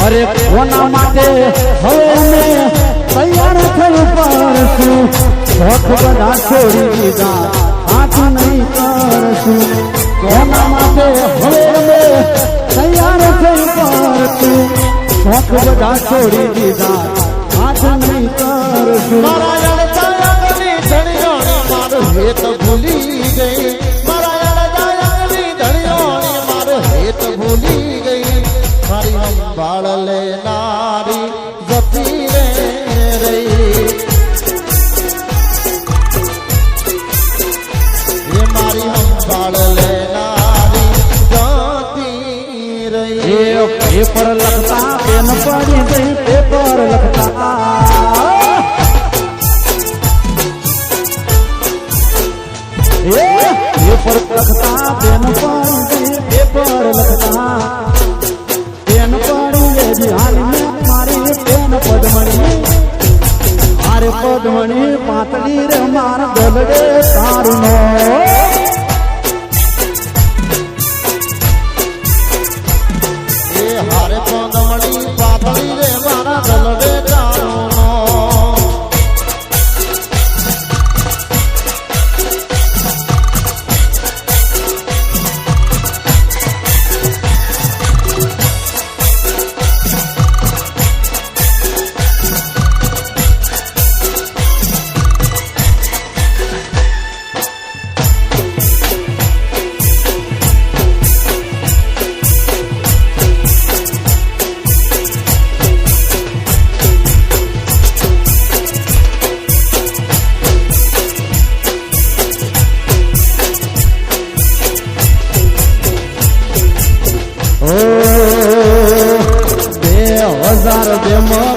અરે કોના માટે હવે મેં તૈયાર થયું પરશું શોખ બધા છોડી દીધા હાથ નહીં કરશું કોના માટે હવે મેં તૈયાર થયું પરશું શોખ બધા છોડી દીધા હાથ નહીં કરશું મારા યાર ધણીઓ મારું હેત ભૂલી ગઈ મારા યાર ધણીઓ મારું હેત ભૂલી ગઈ મારી સંભાળ લેનારી જતી રે રહી એ મારી સંભાળ લેનારી જતી રહી પેપર લખતા પેન પડી ગઈ પેપર લખતા પેપર લખતા પેન પડી ગઈ પેપર લખતા પેન પડી ગઈ હાલી મારી પેન પદમણી મારે પદમણી પાતળી રે માર ગલડે તારું નો હારે પદમણી પાતળી રે મારા ગલડે તારું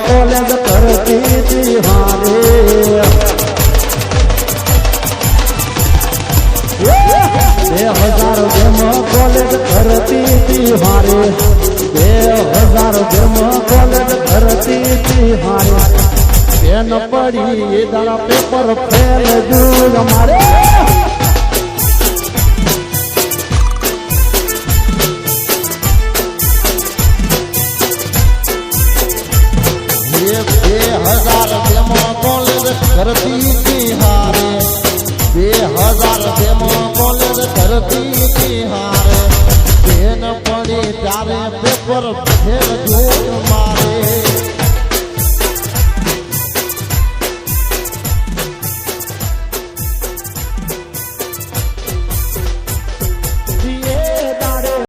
કોલેજ કરતી હારે 2000 કોલેજ કરતી હારે 2000 કોલેજ કરતી હારે પેન પડી એ દાડા પેપર ફેલ દૂર મારે કરતી હારે 2000 કોલેજ કરતી હારે પેન પડી તારે પેપર